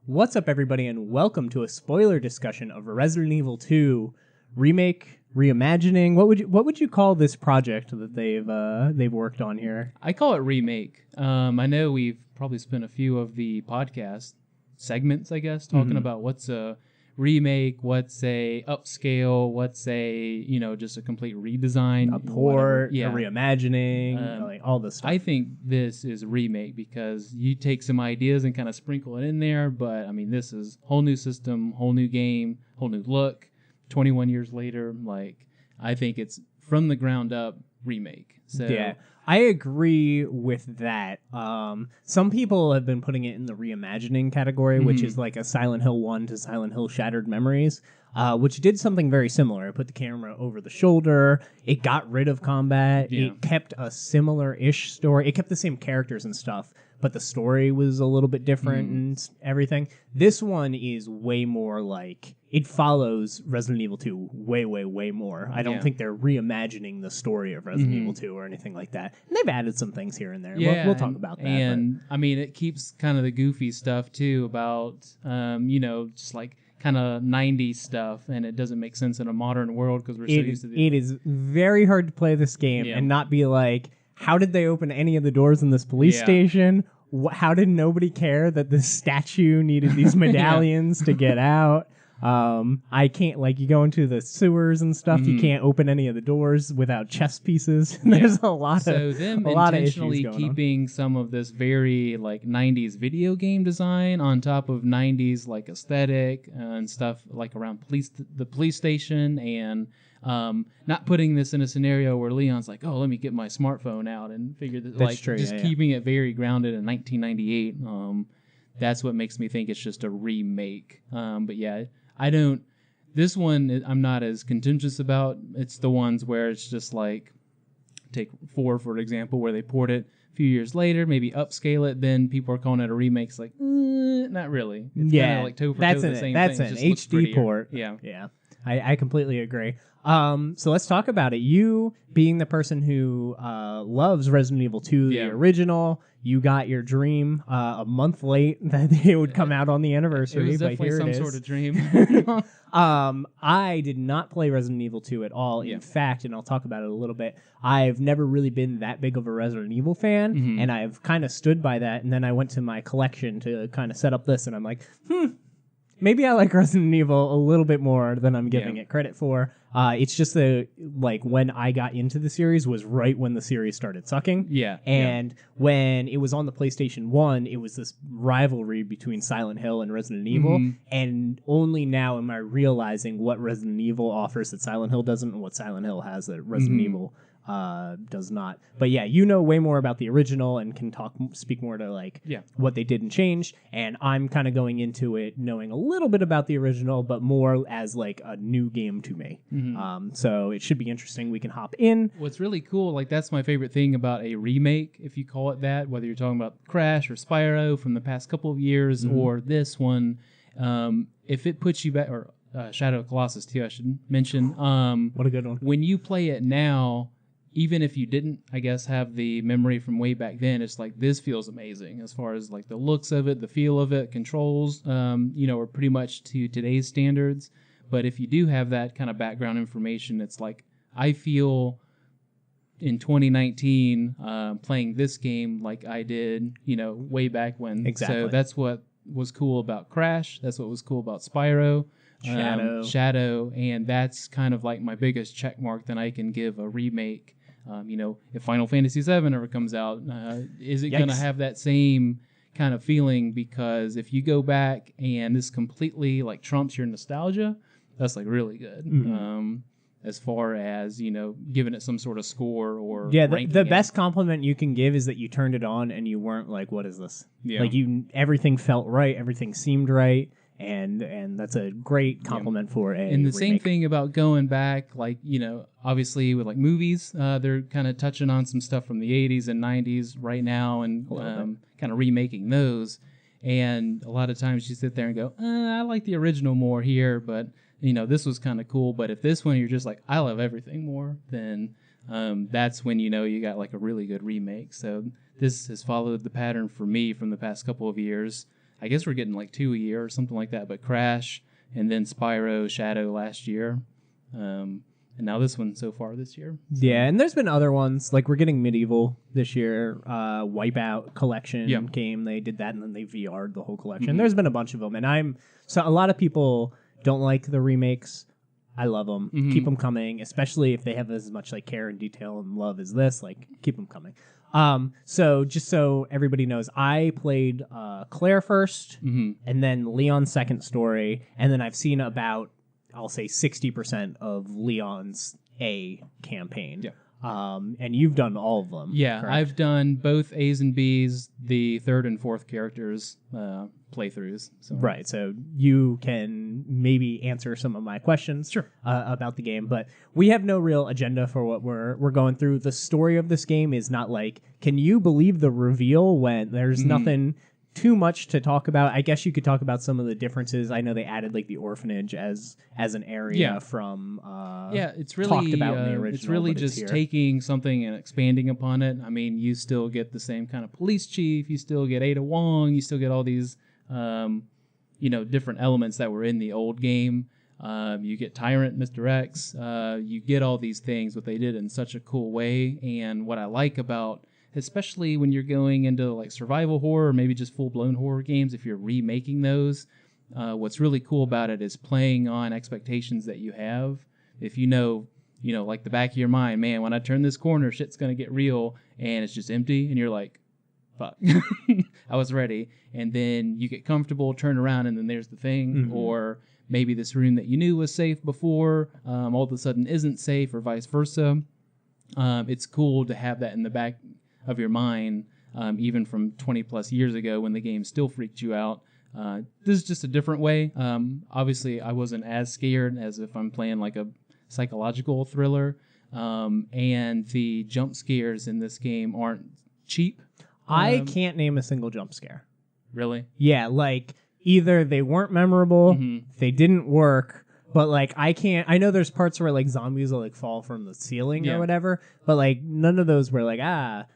What's up, everybody, and welcome to a spoiler discussion of Resident Evil 2 remake, reimagining. What would you call this project that they've worked on here? I call it remake. I know we've probably spent a few of the podcast segments, I guess, talking about what's a remake, what's a upscale, what's a just a complete redesign, A port, a reimagining, like all this stuff. I think this is a remake because you take some ideas and kind of sprinkle it in there, but I mean, this is whole new system, whole new game, whole new look. 21 years later, I think it's from the ground up remake. So yeah, I agree with that. Some people have been putting it in the reimagining category, which is like a Silent Hill 1 to Silent Hill Shattered Memories, which did something very similar. It put the camera over the shoulder. It got rid of combat. Yeah. It kept a similar-ish story. It kept the same characters and stuff, but the story was a little bit different and everything. This one is way more like... It follows Resident Evil 2 way, way, way more. I don't think they're reimagining the story of Resident Evil 2 or anything like that. And they've added some things here and there. Yeah, we'll talk about that. And, I mean, it keeps kind of the goofy stuff, too, about, just like kind of 90s stuff, and it doesn't make sense in a modern world because we're so used to the... It is very hard to play this game and not be like, how did they open any of the doors in this police station? How did nobody care that this statue needed these medallions to get out? I can't, you go into the sewers and stuff, you can't open any of the doors without chess pieces. There's a lot of intentionally keeping some of this very 90s video game design on top of 90s aesthetic and stuff around the police station, and not putting this in a scenario where Leon's like, oh, let me get my smartphone out and figure that keeping it very grounded in 1998. That's what makes me think it's just a remake. But yeah, this one I'm not as contentious about. It's the ones where it's just take 4 for example, where they port it a few years later, maybe upscale it, then people are calling it a remake. It's not really. It's kind of toe for toe the same thing. That's an HD port. Yeah. I completely agree. So let's talk about it. You, being the person who loves Resident Evil 2, the original, you got your dream a month late that it would come out on the anniversary. It was definitely but here some sort of dream. I did not play Resident Evil 2 at all. In fact, and I'll talk about it a little bit, I've never really been that big of a Resident Evil fan, and I've kind of stood by that, and then I went to my collection to kind of set up this, and I'm like, maybe I like Resident Evil a little bit more than I'm giving it credit for. It's just when I got into the series was right when the series started sucking. Yeah. And when it was on the PlayStation 1, it was this rivalry between Silent Hill and Resident Evil. And only now am I realizing what Resident Evil offers that Silent Hill doesn't, and what Silent Hill has that Resident Evil does not. But yeah, you know way more about the original and can speak more to what they did and changed, and I'm kind of going into it knowing a little bit about the original, but more as a new game to me. So it should be interesting. We can hop in. What's really cool, that's my favorite thing about a remake, if you call it that, whether you're talking about Crash or Spyro from the past couple of years or this one, if it puts you back, or Shadow of Colossus too, I should mention. What a good one. When you play it now, even if you didn't, I guess, have the memory from way back then, it's this feels amazing as far as the looks of it, the feel of it, controls, are pretty much to today's standards. But if you do have that kind of background information, it's I feel in 2019 playing this game like I did, way back when. Exactly. So that's what was cool about Crash. That's what was cool about Spyro. Shadow, and that's kind of my biggest check mark that I can give a remake. If Final Fantasy VII ever comes out, is it going to have that same kind of feeling? Because if you go back and this completely trumps your nostalgia, that's really good. As far as giving it some sort of score or the best compliment you can give is that you turned it on and you weren't what is this? Everything felt right, everything seemed right. And that's a great compliment for a And the remake. same thing about going back, obviously with movies, they're kind of touching on some stuff from the 80s and 90s right now and kind of remaking those. And a lot of times you sit there and go, I like the original more here, but, this was kind of cool. But if this one you're just I love everything more, then that's when you got a really good remake. So this has followed the pattern for me from the past couple of years. I guess we're getting like 2 a year or something like that. But Crash and then Spyro Shadow last year. And now this one so far this year. So. Yeah, and there's been other ones. Like, we're getting Medieval this year. Wipeout Collection game. They did that, and then they VR'd the whole collection. Mm-hmm. There's been a bunch of them. And so a lot of people don't like the remakes. I love them. Mm-hmm. Keep them coming, especially if they have as much like care and detail and love as this. Like, keep them coming. So just so everybody knows, I played Claire first, and then Leon's second story, and then I've seen about, I'll say 60% of Leon's A campaign. Yeah. And you've done all of them. Yeah, correct? I've done both A's and B's, the third and fourth characters playthroughs. So. Right, so you can maybe answer some of my questions about the game, but we have no real agenda for what we're going through. The story of this game is not like, can you believe the reveal when there's nothing too much to talk about. I guess you could talk about some of the differences. I know they added like the orphanage as an area from it's really talked about in the original. It's really just taking something and expanding upon it. I mean, you still get the same kind of police chief, you still get Ada Wong, you still get all these different elements that were in the old game. You get Tyrant, Mr. X, you get all these things, but they did it in such a cool way. And what I like about, especially when you're going into like survival horror or maybe just full-blown horror games, if you're remaking those, what's really cool about it is playing on expectations that you have. If you know, like the back of your mind, man, when I turn this corner, shit's going to get real, and it's just empty, and you're like, fuck, I was ready. And then you get comfortable, turn around, and then there's the thing. Or maybe this room that you knew was safe before all of a sudden isn't safe, or vice versa. It's cool to have that in the back of your mind, even from 20 plus years ago when the game still freaked you out. This is just a different way. Obviously, I wasn't as scared as if I'm playing like a psychological thriller. And the jump scares in this game aren't cheap. I can't name a single jump scare. Really? Yeah, like either they weren't memorable, they didn't work, but like I know there's parts where like zombies will like fall from the ceiling or whatever, but like none of those were like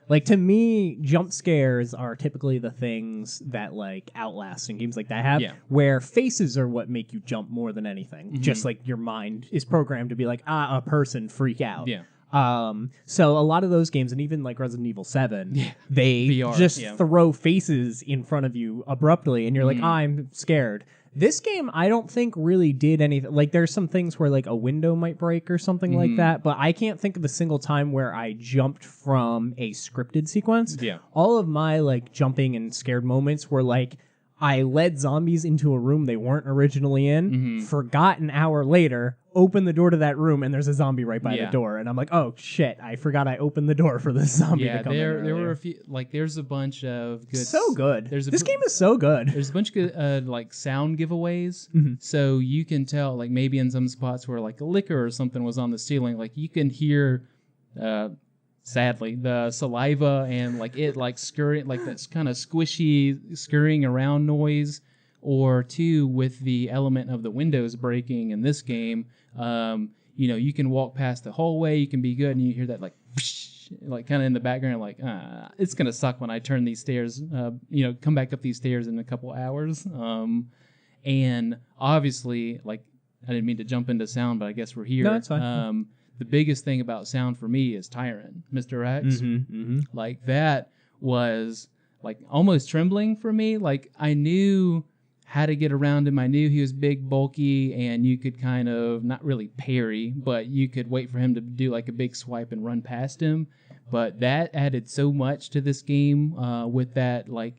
like to me jump scares are typically the things that like Outlast and games like that have, where faces are what make you jump more than anything. Just like your mind is programmed to be like a person freak out. So a lot of those games, and even like Resident Evil 7, they VR, just throw faces in front of you abruptly, and you're like, I'm scared. This game, I don't think really did anything. Like, there's some things where like a window might break or something like that, but I can't think of a single time where I jumped from a scripted sequence. All of my like jumping and scared moments were like, I led zombies into a room they weren't originally in, forgot an hour later, opened the door to that room, and there's a zombie right by the door. And I'm like, oh, shit, I forgot I opened the door for this zombie to come in. Yeah, there were a few, like, there's a bunch of good... So good. This game is so good. There's a bunch of good, like, sound giveaways. So you can tell, like, maybe in some spots where, like, a liquor or something was on the ceiling, like, you can hear... sadly, the saliva and like it like scurrying, like that's kind of squishy scurrying around noise, or two with the element of the windows breaking in this game. You can walk past the hallway, you can be good, and you hear that like kind of in the background, like it's gonna suck when I turn these stairs, come back up these stairs in a couple hours. And obviously, like I didn't mean to jump into sound, but I guess we're here. No, it's fine. The biggest thing about sound for me is Tyrant, Mr. X. Like, that was, like, almost trembling for me. Like, I knew how to get around him. I knew he was big, bulky, and you could kind of, not really parry, but you could wait for him to do, like, a big swipe and run past him. But that added so much to this game with that, like,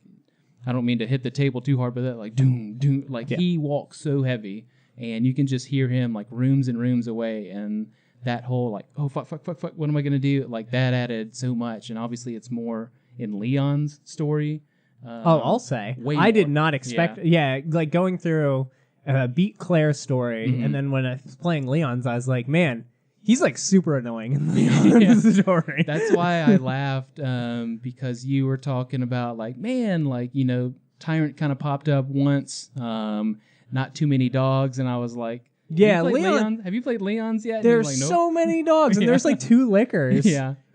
I don't mean to hit the table too hard, but that, like, doom, doom. Like, he walks so heavy, and you can just hear him, like, rooms and rooms away, and... that whole, like, oh, fuck, what am I going to do? Like, that added so much. And obviously, it's more in Leon's story. I'll say. I did not expect... like, going through beat Claire's story, and then when I was playing Leon's, I was like, man, he's, like, super annoying in Leon's story. That's why I laughed, because you were talking about, like, man, like, Tyrant kind of popped up once, not too many dogs, and I was like, yeah, Leon. Have you played Leon's yet? There's like, nope. So many dogs, and there's like 2 liquors.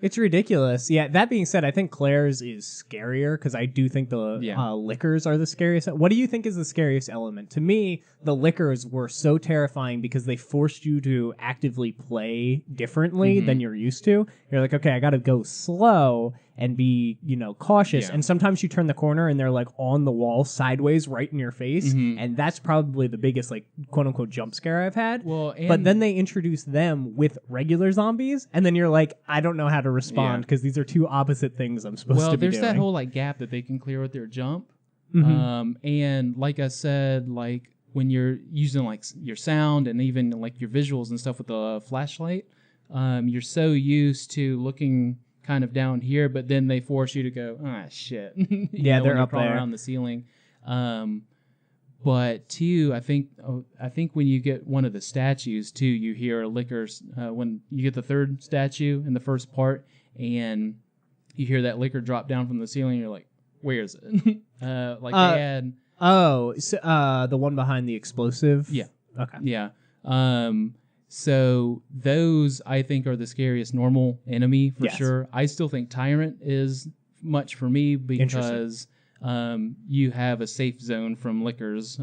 It's ridiculous. Yeah, that being said, I think Claire's is scarier because I do think the liquors are the scariest. What do you think is the scariest element? To me, the liquors were so terrifying because they forced you to actively play differently than you're used to. You're like, okay, I got to go slow and be, cautious. And sometimes you turn the corner and they're like on the wall sideways right in your face. And that's probably the biggest, like, quote unquote jump scare I've had. But then they introduce them with regular zombies. And then you're like, I don't know how to respond because these are two opposite things I'm supposed to be doing. Well, there's that whole like gap that they can clear with their jump. And like I said, like when you're using like your sound and even like your visuals and stuff with the flashlight, you're so used to looking kind of down here, but then they force you to go, shit. They're up there around the ceiling. But too, I think when you get one of the statues too, you hear liquors. When you get the third statue in the first part, and you hear that liquor drop down from the ceiling, you're like, where is it? They had. The one behind the explosive. Yeah. Okay. Yeah. So those I think are the scariest normal enemy for sure. I still think Tyrant is much for me because you have a safe zone from liquors.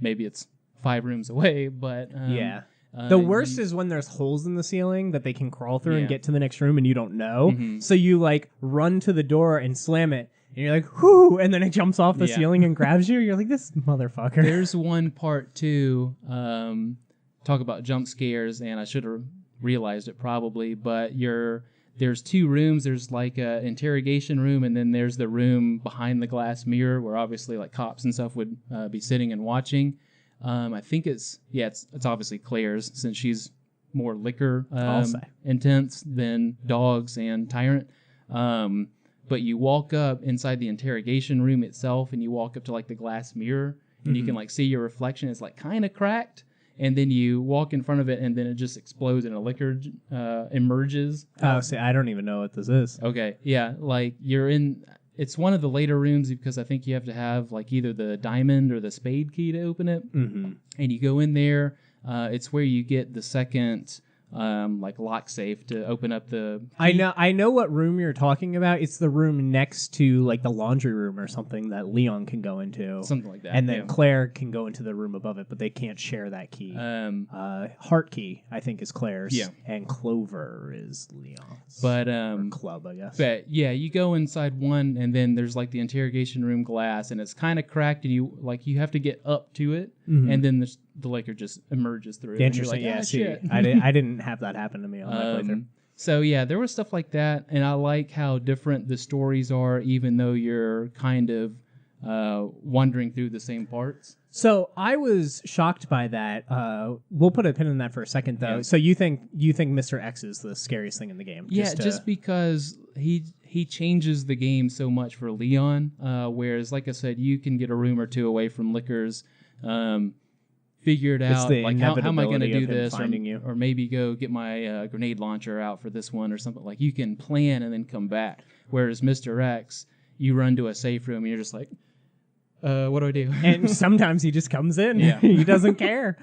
Maybe it's 5 rooms away, but the worst is when there's holes in the ceiling that they can crawl through and get to the next room and you don't know. So you like run to the door and slam it. And you're like, whoo, and then it jumps off the ceiling and grabs you. You're like, this motherfucker. There's one part too. Talk about jump scares, and I should have realized it probably, but there's 2 rooms. There's like a interrogation room, and then there's the room behind the glass mirror where obviously like cops and stuff would be sitting and watching. I think it's obviously Claire's since she's more liquor intense than dogs and Tyrant. But you walk up inside the interrogation room itself, and you walk up to like the glass mirror, and you can like see your reflection. It's like kind of cracked. And then you walk in front of it, and then it just explodes, and a liquor emerges. See, I don't even know what this is. Okay, yeah, like you're in. It's one of the later rooms because I think you have to have like either the diamond or the spade key to open it. And you go in there. It's where you get the second like lock safe to open up the key. I know what room you're talking about. It's the room next to like the laundry room or something that Leon can go into. Something like that. And then Claire can go into the room above it, but they can't share that key. Heart key, I think, is Claire's. Yeah. And Clover is Leon's. But or Club, I guess. But yeah, you go inside one, and then there's like the interrogation room glass, and it's kind of cracked, and you have to get up to it, and then the liquor just emerges through it. Interesting. Like, shit. I didn't have that happen to me on my playthrough. So yeah, there was stuff like that, and I like how different the stories are, even though you're kind of wandering through the same parts. So I was shocked by that. We'll put a pin in that for a second, though. Yeah. So you think Mr. X is the scariest thing in the game? Just because he changes the game so much for Leon. Whereas, like I said, you can get a room or two away from liquors. Figure it out, like how am I going to do this, or maybe go get my grenade launcher out for this one or something. Like you can plan and then come back. Whereas Mr. X, you run to a safe room and you're just like, what do I do? And sometimes he just comes in. Yeah. He doesn't care.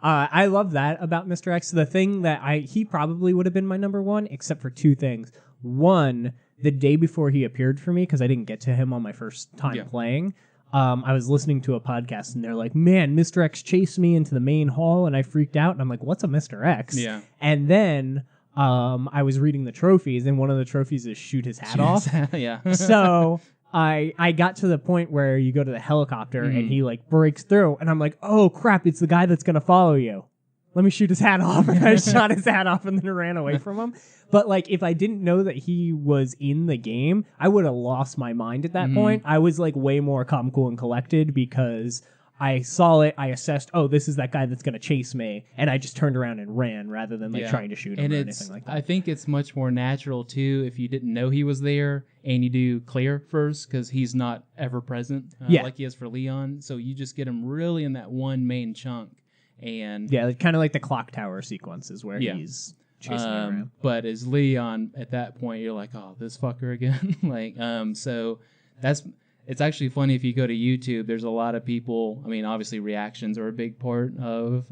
I love that about Mr. X. The thing that he probably would have been my number one, except for 2 things. One, the day before he appeared for me, because I didn't get to him on my first time playing. I was listening to a podcast and they're like, man, Mr. X chased me into the main hall and I freaked out. And I'm like, what's a Mr. X? Yeah. And then I was reading the trophies and one of the trophies is shoot his hat off. Yeah. So I got to the point where you go to the helicopter and he like breaks through and I'm like, oh crap, it's the guy that's going to follow you. Let me shoot his hat off. And I shot his hat off and then ran away from him. But like, if I didn't know that he was in the game, I would have lost my mind at that point. I was like way more calm, cool, and collected because I saw it. I assessed, oh, this is that guy that's going to chase me. And I just turned around and ran rather than like trying to shoot him or anything like that. I think it's much more natural too if you didn't know he was there and you do Claire first because he's not ever present like he is for Leon. So you just get him really in that one main chunk. And yeah, kind of like the clock tower sequences where he's chasing around. But as Leon at that point, you're like, oh, this fucker again. Like, so it's actually funny if you go to YouTube. There's a lot of people. I mean, obviously reactions are a big part of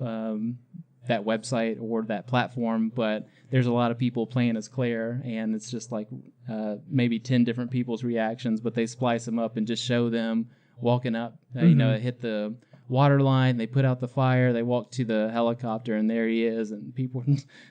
that website or that platform, but there's a lot of people playing as Claire, and it's just like maybe 10 different people's reactions, but they splice them up and just show them walking up, hit the water line, they put out the fire, they walk to the helicopter, and there he is, and people,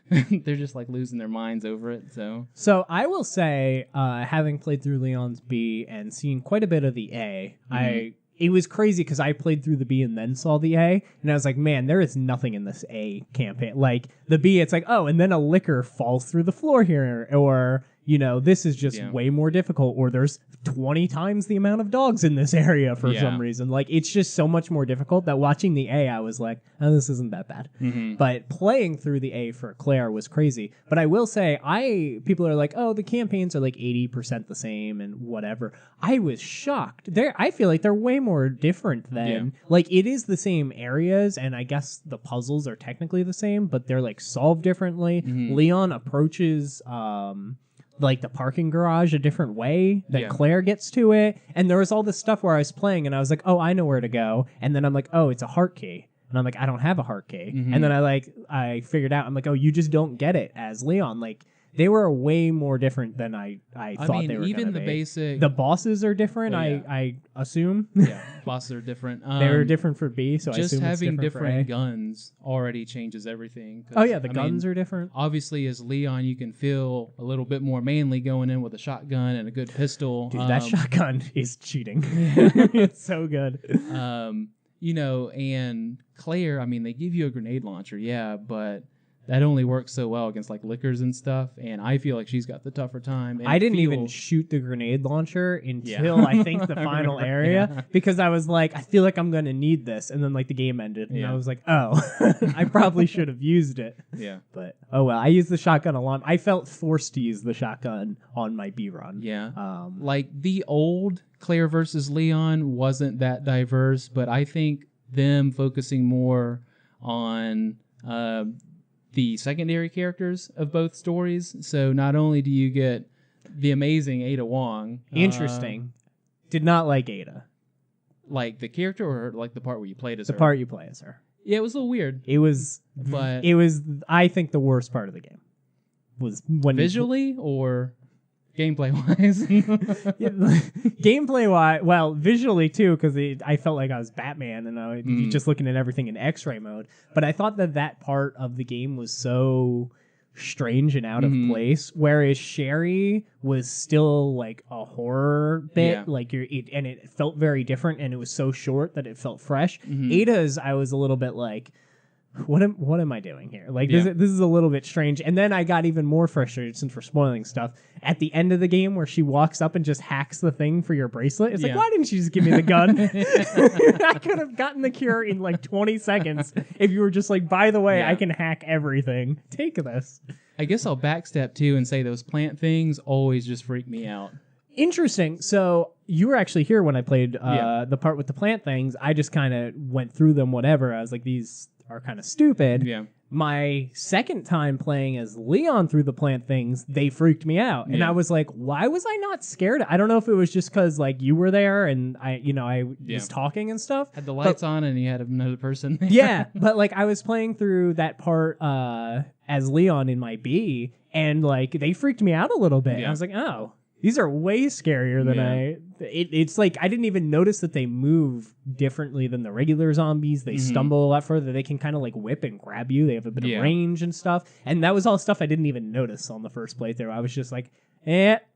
they're just like losing their minds over it. So I will say, having played through Leon's B and seen quite a bit of the A, it was crazy because I played through the B and then saw the A, and I was like, man, there is nothing in this A campaign. Like, the B, it's like, oh, and then a licker falls through the floor here, or, this is just way more difficult, or there's 20 times the amount of dogs in this area for some reason. Like, it's just so much more difficult that watching the A, I was like, oh, this isn't that bad. But playing through the A for Claire was crazy. But I will say, people are like, oh, the campaigns are like 80% the same and whatever. I was shocked. I feel like they're way more different than, like, it is the same areas, and I guess the puzzles are technically the same, but they're like solved differently. Leon approaches like the parking garage a different way that Claire gets to it, and there was all this stuff where I was playing and I was like, oh, I know where to go, and then I'm like, oh, it's a heart key, and I'm like, I don't have a heart key, and then I figured out, I'm like, oh, you just don't get it as Leon. Like, they were way more different than I thought they were. Even the basic, the bosses are different. I assume. Bosses are different. They're different for B, so just I assume having it's different guns already changes everything. The guns are different. Obviously, as Leon, you can feel a little bit more manly going in with a shotgun and a good pistol. Dude, that shotgun is cheating. It's so good. And Claire, they give you a grenade launcher, but that only works so well against like lickers and stuff, and I feel like she's got the tougher time. I didn't even shoot the grenade launcher until I think the final area, because I was like, I feel like I'm going to need this, and then like the game ended, and I was like, oh, I probably should have used it. But oh well, I used the shotgun a lot. I felt forced to use the shotgun on my B run. Like the old Claire versus Leon wasn't that diverse, but I think them focusing more on the secondary characters of both stories. So not only do you get the amazing Ada Wong. Interesting. Did not like Ada. Like the character, or like the part where you played as her? The part you play as her. Yeah, it was a little weird. It was, I think, the worst part of the game. Was when visually or gameplay wise? Gameplay wise, well, visually too, because I felt like I was Batman and I was just looking at everything in X-ray mode. But I thought that part of the game was so strange and out of place, whereas Sherry was still like a horror bit, like and it felt very different, and it was so short that it felt fresh. Ada's, I was a little bit like, what am I doing here? Like, this is a little bit strange. And then I got even more frustrated, since we're spoiling stuff, at the end of the game where she walks up and just hacks the thing for your bracelet. It's like, why didn't she just give me the gun? I could have gotten the cure in like 20 seconds if you were just like, by the way, I can hack everything. Take this. I guess I'll backstep too and say those plant things always just freak me out. Interesting. So you were actually here when I played the part with the plant things. I just kind of went through them, whatever. I was like, these are kind of stupid. My second time playing as Leon through the plant things, they freaked me out. And I was like, why was I not scared? I don't know if it was just because like you were there and I was talking and stuff. Had the lights on and you had another person there. But like I was playing through that part as Leon in my B, and like they freaked me out a little bit. I was like, oh, these are way scarier than it's like I didn't even notice that they move differently than the regular zombies. They stumble a lot further. They can kind of like whip and grab you. They have a bit of range and stuff. And that was all stuff I didn't even notice on the first playthrough. I was just like,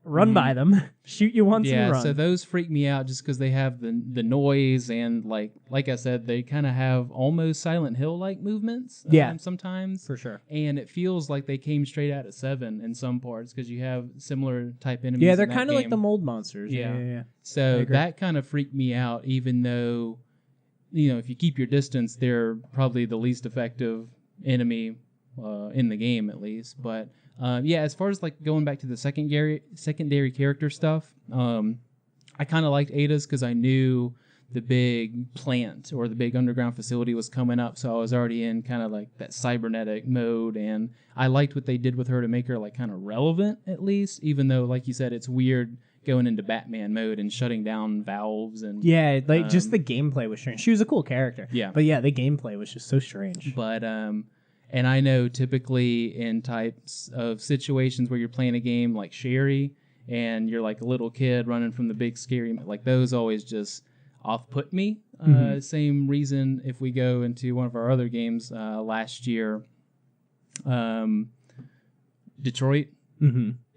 run by them. Shoot you once and run. So those freak me out just because they have the noise, and like I said, they kind of have almost Silent Hill-like movements sometimes. For sure. And it feels like they came straight out of 7 in some parts because you have similar type enemies. Yeah, they're kind of like the mold monsters. Yeah. So that kind of freaked me out, even though, if you keep your distance, they're probably the least effective enemy in the game, at least. But as far as like going back to the secondary character stuff, I kind of liked Ada's because I knew the big plant or the big underground facility was coming up, so I was already in kind of like that cybernetic mode, and I liked what they did with her to make her like kind of relevant, at least, even though, like you said, it's weird going into Batman mode and shutting down valves and just the gameplay was strange. She was a cool character, but the gameplay was just so strange. But And I know typically in types of situations where you're playing a game like Sherry and you're like a little kid running from the big scary, like those always just off-put me. Same reason if we go into one of our other games last year, Detroit.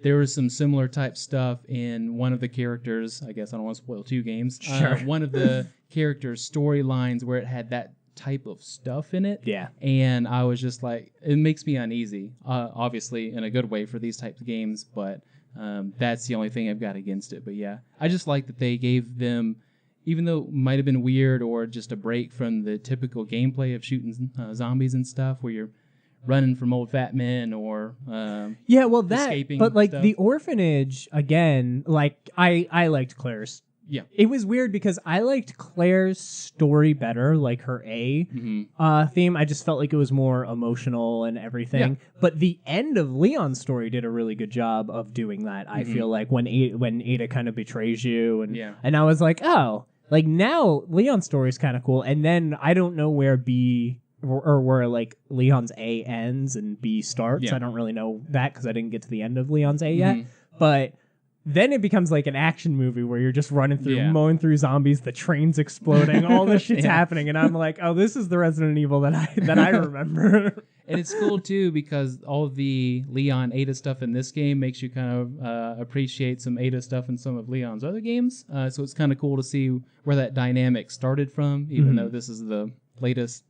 There was some similar type stuff in one of the characters. I guess I don't want to spoil 2 games. Sure. One of the characters' storylines where it had that type of stuff in it. Yeah. And I was just like, it makes me uneasy, obviously in a good way for these types of games, but that's the only thing I've got against it. But yeah, I just like that they gave them, even though it might have been weird or just a break from the typical gameplay of shooting zombies and stuff where you're running from old fat men or escaping but like stuff. The orphanage, again, like I liked Claire's. Yeah. It was weird because I liked Claire's story better, like her theme. I just felt like it was more emotional and everything. Yeah. But the end of Leon's story did a really good job of doing that. I feel like when Ada kind of betrays you, and I was like, oh, like now Leon's story is kind of cool. And then I don't know where B or where like Leon's A ends and B starts. I don't really know that because I didn't get to the end of Leon's A yet. But then it becomes like an action movie where you're just running through, mowing through zombies, the train's exploding, all this shit's happening, and I'm like, oh, this is the Resident Evil that I remember. And it's cool too because all of the Leon Ada stuff in this game makes you kind of appreciate some Ada stuff in some of Leon's other games. So it's kind of cool to see where that dynamic started from, even though this is the latest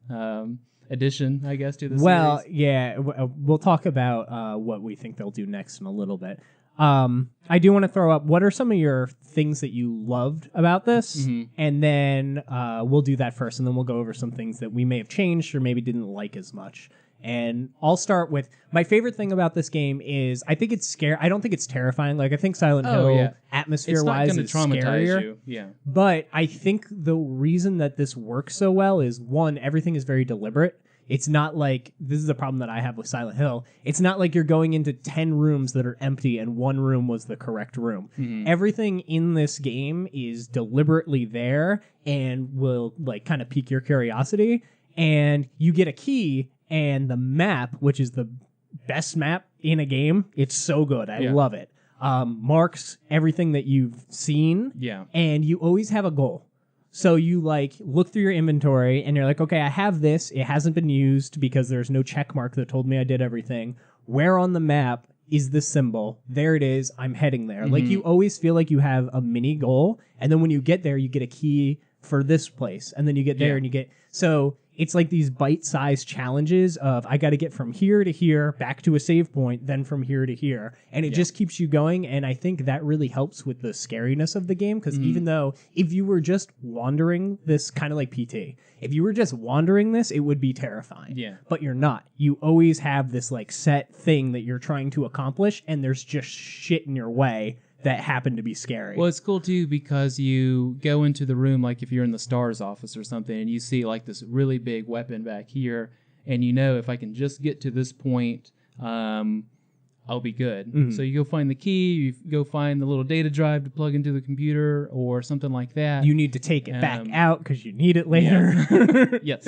addition, I guess, to the series. Yeah, we'll talk about what we think they'll do next in a little bit. I do want to throw up, what are some of your things that you loved about this? And then we'll do that first, and then we'll go over some things that we may have changed or maybe didn't like as much. And I'll start with, my favorite thing about this game is, I think it's scary. I don't think it's terrifying. Like, I think Silent Hill, atmosphere-wise, is scarier. You. Yeah. But I think the reason that this works so well is, one, everything is very deliberate. It's not like, this is the problem that I have with Silent Hill, it's not like you're going into 10 rooms that are empty and one room was the correct room. Everything in this game is deliberately there and will like kind of pique your curiosity. And you get a key, and the map, which is the best map in a game, it's so good. I love it. Marks everything that you've seen. Yeah. And you always have a goal. So you like look through your inventory and you're like, okay, I have this. It hasn't been used because there's no check mark that told me I did everything. Where on the map is this symbol? There it is. I'm heading there. Like you always feel like you have a mini goal. And then when you get there, you get a key for this place. And then you get there and you get... So it's like these bite-sized challenges of, I got to get from here to here, back to a save point, then from here to here. And it just keeps you going, and I think that really helps with the scariness of the game, because even though if you were just wandering this, kind of like PT, if you were just wandering this, it would be terrifying. Yeah. But you're not. You always have this like set thing that you're trying to accomplish, and there's just shit in your way that happened to be scary. Well, it's cool too because you go into the room, like if you're in the STARS office or something, and you see like this really big weapon back here, and you know if I can just get to this point, I'll be good. So you go find the key, you go find the little data drive to plug into the computer or something like that. You need to take it back out because you need it later. Yes.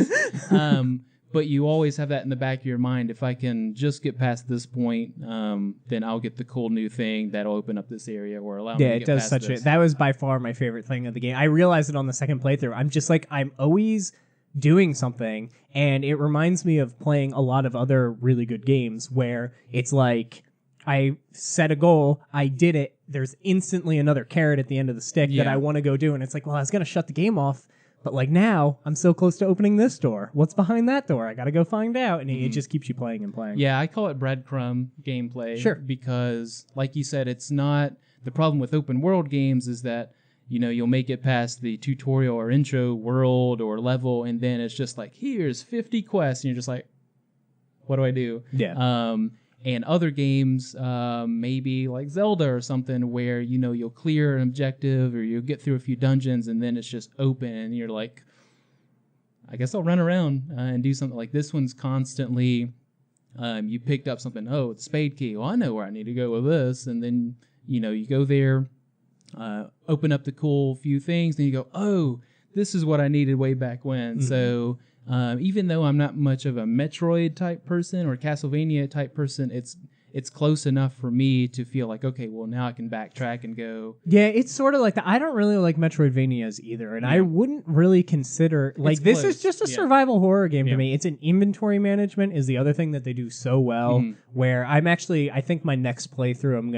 But you always have that in the back of your mind. If I can just get past this point, then I'll get the cool new thing that'll open up this area or allow me to get past this. That was by far my favorite thing of the game. I realized it on the second playthrough. I'm just like, I'm always doing something, and it reminds me of playing a lot of other really good games where it's like, I set a goal, I did it, there's instantly another carrot at the end of the stick that I want to go do, and it's like, well, I was going to shut the game off, but like now, I'm so close to opening this door. What's behind that door? I got to go find out. And it just keeps you playing and playing. Yeah, I call it breadcrumb gameplay. Sure. Because, like you said, it's not... The problem with open world games is that, you know, you'll make it past the tutorial or intro world or level, and then it's just like, here's 50 quests, and you're just like, what do I do? Yeah. And other games, maybe like Zelda or something, where, you know, you'll clear an objective or you'll get through a few dungeons and then it's just open and you're like, I guess I'll run around and do something. Like this one's constantly, you picked up something, oh, it's spade key. Well, I know where I need to go with this. And then, you know, you go there, open up the cool few things, then you go, oh, this is what I needed way back when. So even though I'm not much of a Metroid type person or Castlevania type person, it's close enough for me to feel like, okay, well, now I can backtrack and go. Yeah, it's sort of like that. I don't really like Metroidvanias either, and I wouldn't really consider like this is just a survival horror game to me. It's an inventory management is the other thing that they do so well. Where I think my next playthrough I'm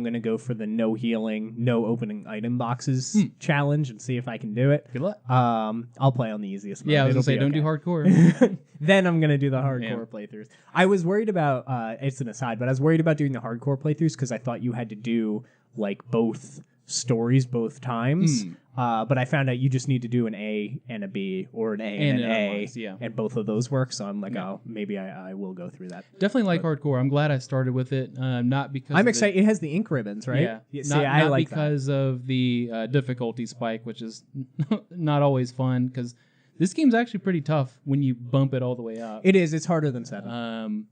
gonna go for the no healing, no opening item boxes challenge and see if I can do it. Good luck. I'll play on the easiest mode. Yeah, I was gonna say don't do hardcore. Then I'm gonna do the hardcore playthroughs. I was worried about it's an aside, but I was worried about doing the hardcore playthroughs because I thought you had to do like both stories both times. But I found out you just need to do an A and a B or an A and an A, and both of those work. So I'm like, oh, maybe I will go through that. Definitely like hardcore. I'm glad I started with it. Not because I'm excited. It has the ink ribbons, right? Yeah. Not because of the difficulty spike, which is not always fun because this game's actually pretty tough when you bump it all the way up. It is. It's harder than 7.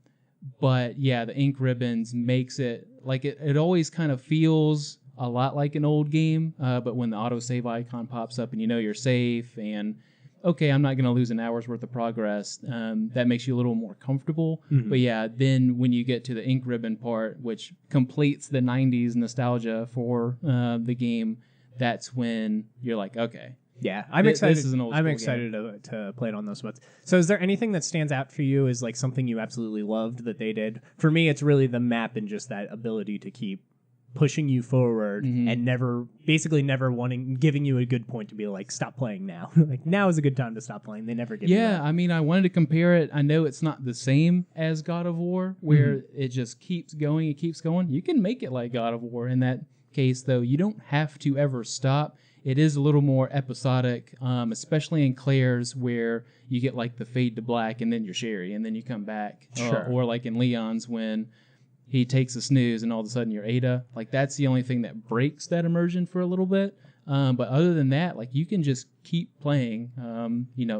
But yeah, the ink ribbons makes it like it always kind of feels a lot like an old game. But when the autosave icon pops up and you know you're safe and okay, I'm not going to lose an hour's worth of progress, that makes you a little more comfortable. But yeah, then when you get to the ink ribbon part, which completes the 90s nostalgia for the game, that's when you're like, okay. Yeah, I'm excited. This is an old I'm excited to play it on those modes. So, is there anything that stands out for you as like something you absolutely loved that they did? For me, it's really the map and just that ability to keep pushing you forward and never giving you a good point to be like, stop playing now. Like now is a good time to stop playing. They never give you that. I mean, I wanted to compare it. I know it's not the same as God of War, where it just keeps going. It keeps going. You can make it like God of War in that case, though. You don't have to ever stop. It is a little more episodic, especially in Claire's, where you get like the fade to black and then you're Sherry and then you come back. Or like in Leon's when he takes a snooze and all of a sudden you're Ada. Like that's the only thing that breaks that immersion for a little bit. But other than that, like you can just keep playing.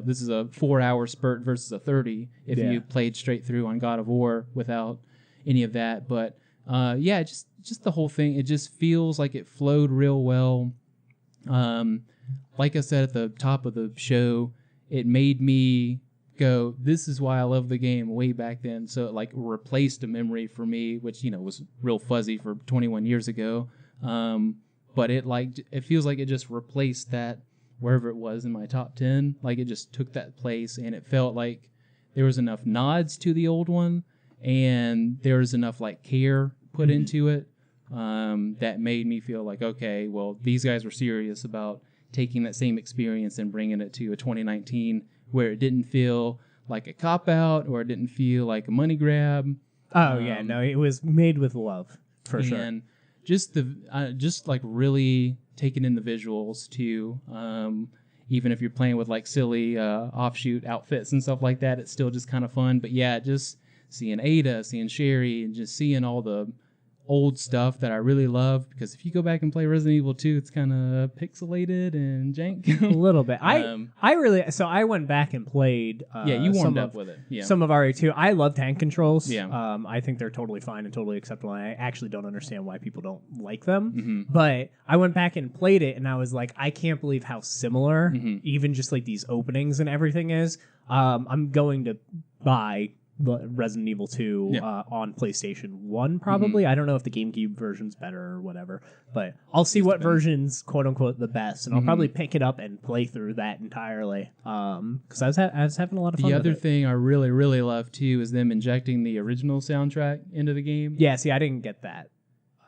This is a 4-hour spurt versus a 30 if you played straight through on God of War without any of that. But just the whole thing, it just feels like it flowed real well. Like I said at the top of the show, it made me go, this is why I love the game way back then. So it like replaced a memory for me, which, was real fuzzy for 21 years ago. But it feels like it just replaced that wherever it was in my top 10. Like it just took that place and it felt like there was enough nods to the old one and there was enough like care put into it. That made me feel like, okay, well, these guys were serious about taking that same experience and bringing it to a 2019 where it didn't feel like a cop-out or it didn't feel like a money grab. No, it was made with love, for sure. And just like really taking in the visuals, too. Even if you're playing with, like, silly offshoot outfits and stuff like that, it's still just kind of fun. But, yeah, just seeing Ada, seeing Sherry, and just seeing all the old stuff that I really love, because if you go back and play Resident Evil 2, it's kind of pixelated and jank. A little bit. I went back and played you warmed up with it. Yeah. Some of RE2. I love tank controls. Yeah. I think they're totally fine and totally acceptable. I actually don't understand why people don't like them. But I went back and played it and I was like, I can't believe how similar even just like these openings and everything is. I'm going to buy Resident Evil 2 on PlayStation 1 probably. I don't know if the GameCube version's better or whatever, but I'll see what version's quote unquote the best, and I'll probably pick it up and play through that entirely because I was having a lot of fun. The other thing I really, really love too is them injecting the original soundtrack into the game. Yeah, see, I didn't get that.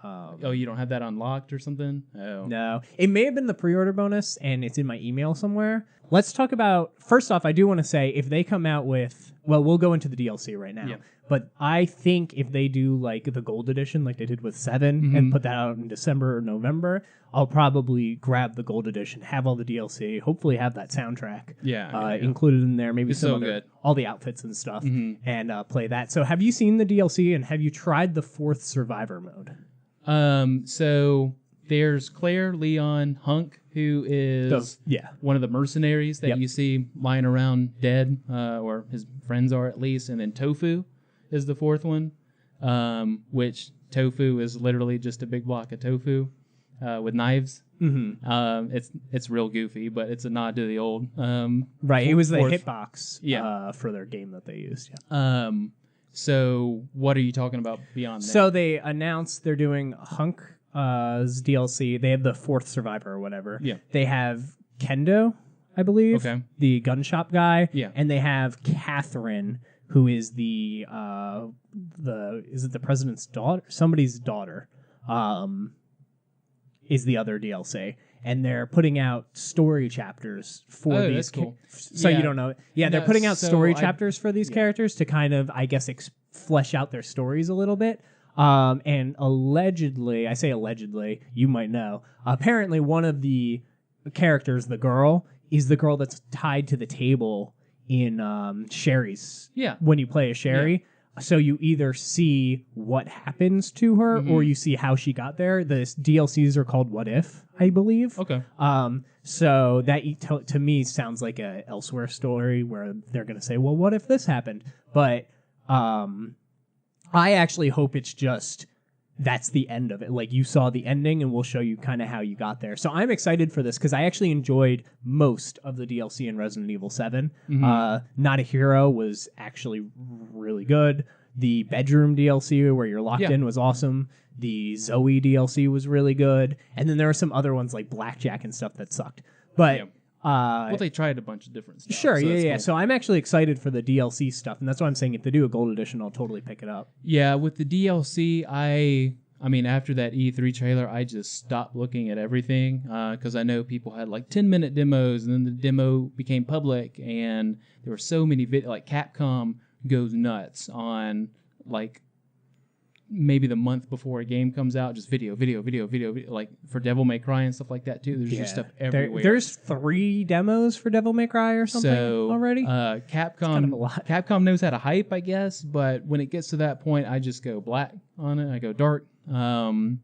You don't have that unlocked or something? Oh. No. It may have been the pre-order bonus, and it's in my email somewhere. Let's talk about... First off, I do want to say, if they come out with... Well, we'll go into the DLC right now. Yeah. But I think if they do, like, the Gold Edition, like they did with 7, and put that out in December or November, I'll probably grab the Gold Edition, have all the DLC, hopefully have that soundtrack included in there, maybe all the outfits and stuff, and play that. So have you seen the DLC, and have you tried the 4th Survivor mode? So there's Claire, Leon, Hunk, who is one of the mercenaries that you see lying around dead, or his friends are at least, and then Tofu is the 4th one, which Tofu is literally just a big block of tofu. with knives. Mm-hmm. It's real goofy, but it's a nod to the old right. It was the hitbox for their game that they used. Yeah. So what are you talking about beyond that? So they announced they're doing Hunk's DLC. They have the fourth survivor or whatever. Yeah. They have Kendo, I believe. Okay. The gun shop guy. Yeah. And they have Catherine, who is the is it the president's daughter? Somebody's daughter. Is the other DLC. And they're putting out story chapters for these. That's cool. So you don't know. Yeah, they're putting out story chapters for these characters to kind of, I guess, flesh out their stories a little bit. And allegedly, I say allegedly, you might know, apparently one of the characters, the girl, is the girl that's tied to the table in Sherry's. Yeah. When you play a Sherry. Yeah. So you either see what happens to her or you see how she got there. The DLCs are called What If, I believe. Okay. So that to me sounds like a Elsewhere story where they're going to say, well, what if this happened? But I actually hope it's just that's the end of it. Like, you saw the ending and we'll show you kind of how you got there. So I'm excited for this because I actually enjoyed most of the DLC in Resident Evil 7. Not a Hero was actually really good. The bedroom DLC where you're locked in was awesome. The Zoe DLC was really good. And then there were some other ones like Blackjack and stuff that sucked. But well, they tried a bunch of different stuff. Sure, cool. So I'm actually excited for the DLC stuff, and that's why I'm saying if they do a gold edition, I'll totally pick it up. Yeah, with the DLC, I mean, after that E3 trailer, I just stopped looking at everything because I know people had like 10-minute demos, and then the demo became public, and there were so many like Capcom goes nuts on like maybe the month before a game comes out, just video, like for Devil May Cry and stuff like that too. There's just stuff everywhere. There's 3 demos for Devil May Cry or something already. Capcom, kind of a lot. Capcom knows how to hype, I guess, but when it gets to that point, I just go black on it. I go dark, and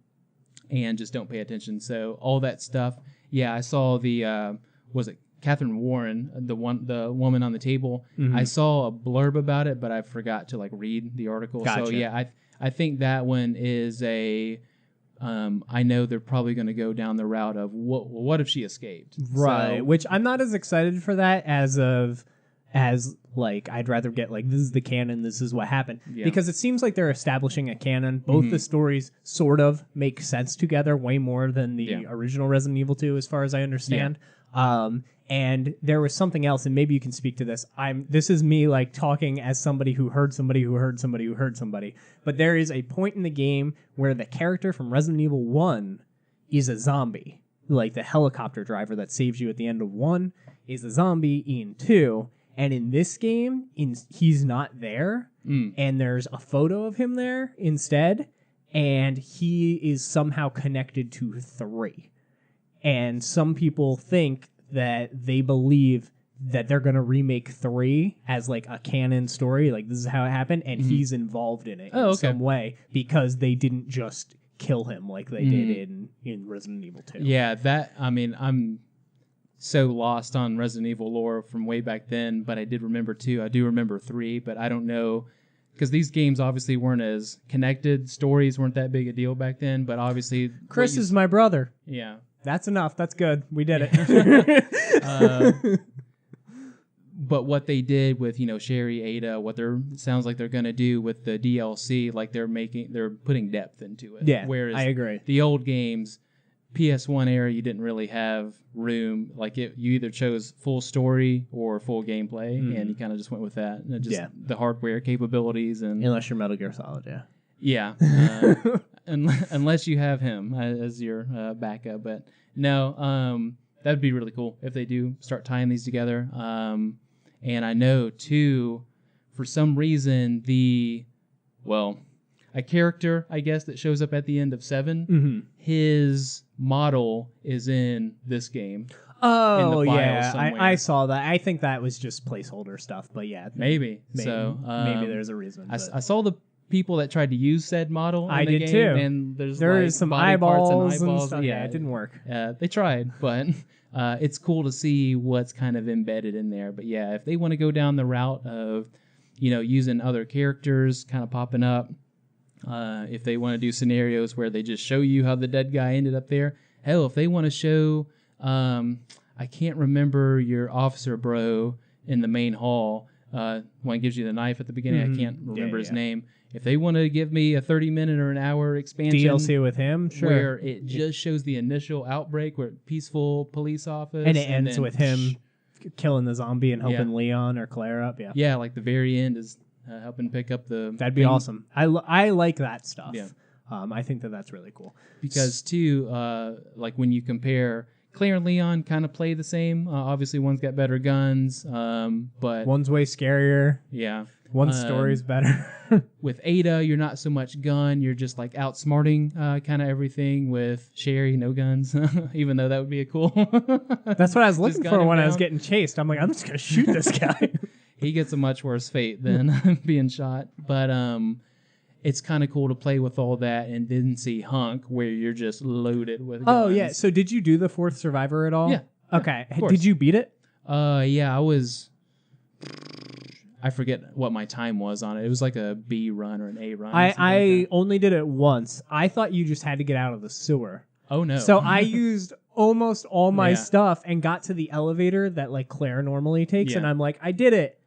just don't pay attention. So all that stuff. Yeah, I saw the was it Catherine Warren, the woman on the table. I saw a blurb about it, but I forgot to like read the article. Gotcha. So yeah, I think that one is a. I know they're probably going to go down the route of what if she escaped, right? So, which I'm not as excited for that as like I'd rather get like this is the canon, this is what happened, because it seems like they're establishing a canon. Both the stories sort of make sense together way more than the original Resident Evil 2, as far as I understand. And there was something else, and maybe you can speak to this. This is me like talking as somebody who heard somebody who heard somebody who heard somebody. But there is a point in the game where the character from Resident Evil 1 is a zombie. Like the helicopter driver that saves you at the end of 1 is a zombie in 2. And in this game, he's not there. And there's a photo of him there instead. And he is somehow connected to 3. And some people think that they believe that they're going to remake 3 as like a canon story, like this is how it happened, and he's involved in it in some way because they didn't just kill him like they did in Resident Evil 2. Yeah, I'm so lost on Resident Evil lore from way back then, but I did remember 2. I do remember 3, but I don't know, because these games obviously weren't as connected. Stories weren't that big a deal back then, but obviously... Chris is my brother. Yeah. That's enough. That's good. We did it. But what they did with, Sherry, Ada, sounds like they're going to do with the DLC, like they're putting depth into it. Yeah, whereas I agree. The old games, PS1 era, you didn't really have room. Like you either chose full story or full gameplay, and you kind of just went with that. And the hardware capabilities and unless you're Metal Gear Solid, yeah. Unless you have him as your backup. But no, that'd be really cool if they do start tying these together. And I know, too, for some reason, a character, I guess, that shows up at the end of 7, his model is in this game. Oh, yeah. I saw that. I think that was just placeholder stuff, but yeah. Maybe. So, maybe there's a reason. I saw the people that tried to use said model in the game, too. And there is some eyeballs and stuff. Yeah, it didn't work. They tried, but it's cool to see what's kind of embedded in there. But yeah, if they want to go down the route of, using other characters kind of popping up, if they want to do scenarios where they just show you how the dead guy ended up there, hell, if they want to show, I can't remember your officer bro in the main hall. One gives you the knife at the beginning. I can't remember his name. If they want to give me a 30-minute or an hour expansion DLC with him, sure, where it just shows the initial outbreak, where peaceful police office, and it ends with him killing the zombie and helping Leon or Claire up. Yeah, like the very end is helping pick up the. That'd be awesome. I like that stuff. Yeah. I think that's really cool. Because too, like when you compare. Claire and Leon kind of play the same. Obviously, one's got better guns, but one's way scarier. Yeah, one's story's better. With Ada, you're not so much gun. You're just like outsmarting kind of everything. With Sherry, no guns, even though that would be a cool. That's what I was looking for when I was getting chased. I'm like, I'm just gonna shoot this guy. He gets a much worse fate than being shot, but it's kind of cool to play with all that and then see Hunk where you're just loaded with guns. Oh, yeah. So did you do the fourth Survivor at all? Yeah. Okay. Did you beat it? Yeah, I forget what my time was on it. It was like a B run or an A run. I only did it once. I thought you just had to get out of the sewer. Oh, no. So I used almost all my stuff and got to the elevator that like Claire normally takes. And I'm like, I did it.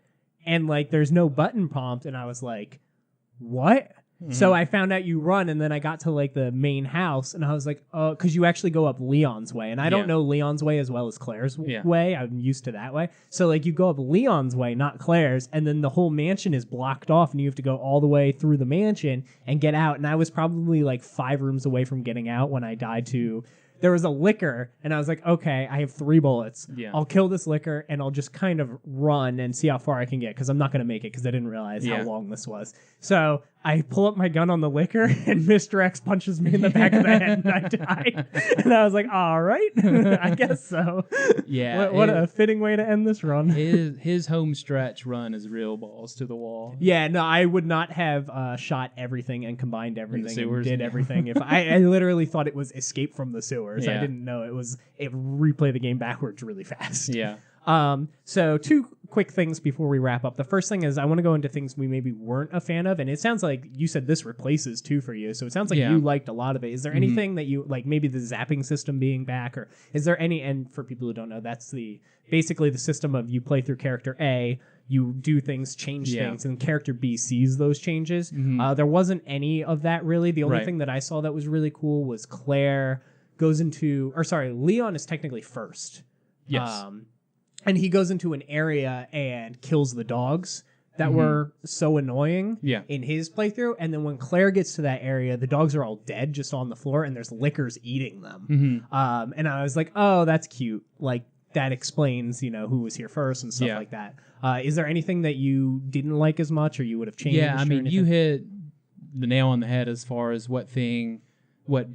And like, there's no button prompt. And I was like, what? Mm-hmm. So I found out you run, and then I got to like the main house, and I was like, oh, because you actually go up Leon's way, and I don't know Leon's way as well as Claire's way. I'm used to that way. So like you go up Leon's way, not Claire's, and then the whole mansion is blocked off, and you have to go all the way through the mansion and get out. And I was probably like 5 rooms away from getting out when I died to. There was a licker, and I was like, okay, I have 3 bullets. Yeah. I'll kill this licker, and I'll just kind of run and see how far I can get, because I'm not going to make it, because I didn't realize how long this was. So I pull up my gun on the licker, and Mr. X punches me in the back of the head, and I die. And I was like, all right, I guess so. Yeah. What a fitting way to end this run. His home stretch run is real balls to the wall. Yeah, no, I would not have shot everything and combined everything and did everything. If I literally thought it was Escape from the Sewers. I didn't know it replay the game backwards really fast. Yeah. So 2 quick things before we wrap up. The first thing is I want to go into things we maybe weren't a fan of, and it sounds like you said this replaces 2 for you, so it sounds like you liked a lot of it. Is there anything that you like, maybe the zapping system being back, or is there any, and for people who don't know, that's basically the system of you play through character A, you do things, change things, and character B sees those changes. There wasn't any of that really. The only thing that I saw that was really cool was Claire goes into, or sorry, Leon is technically first. Yes. And he goes into an area and kills the dogs that were so annoying in his playthrough. And then when Claire gets to that area, the dogs are all dead just on the floor, and there's lickers eating them. And I was like, oh, that's cute. Like, that explains, who was here first and stuff like that. Is there anything that you didn't like as much, or you would have changed? Yeah, I mean, you hit the nail on the head as far as what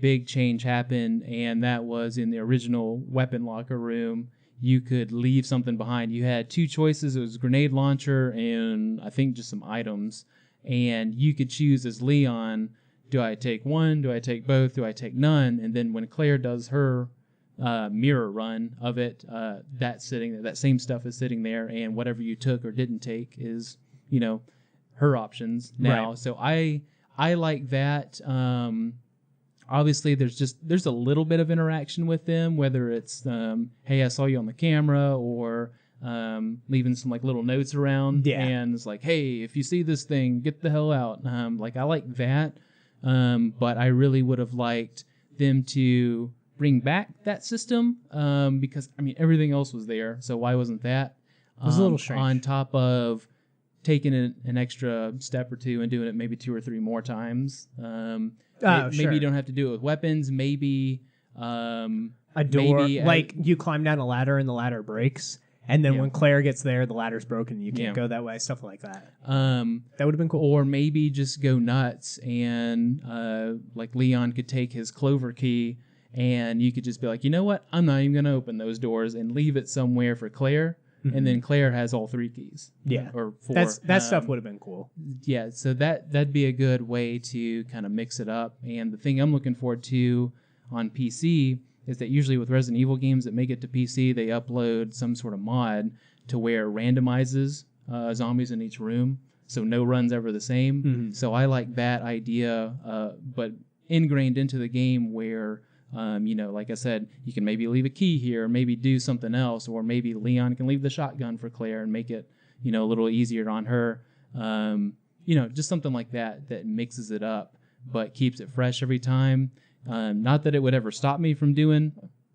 big change happened, and that was in the original weapon locker room. You could leave something behind. You had 2 choices. It was a grenade launcher and I think just some items. And you could choose as Leon, do I take one? Do I take both? Do I take none? And then when Claire does her mirror run of it, that's sitting there. That same stuff is sitting there, and whatever you took or didn't take is, her options now. Right. So I like that. Obviously, there's a little bit of interaction with them, whether it's hey, I saw you on the camera, or leaving some like little notes around, and it's like, hey, if you see this thing, get the hell out. Like, I like that, but I really would have liked them to bring back that system, because I mean everything else was there, so why wasn't that? It was a little strange. On top of taking an extra step or 2 and doing it maybe 2 or 3 more times. Maybe you don't have to do it with weapons. Maybe a door, maybe like you climb down a ladder and the ladder breaks, and then when Claire gets there, the ladder's broken and you can't go that way. Stuff like that. That would have been cool. Or maybe just go nuts and like Leon could take his clover key, and you could just be like, you know what? I'm not even going to open those doors, and leave it somewhere for Claire. And then Claire has all 3 keys. Yeah. Or 4. That stuff would have been cool. Yeah, so that'd be a good way to kind of mix it up. And the thing I'm looking forward to on PC is that usually with Resident Evil games that make it to PC, they upload some sort of mod to where it randomizes zombies in each room. So no run's ever the same. So I like that idea, but ingrained into the game where Like I said, you can maybe leave a key here, maybe do something else, or maybe Leon can leave the shotgun for Claire and make it, a little easier on her. Just something like that mixes it up, but keeps it fresh every time. Not that it would ever stop me from doing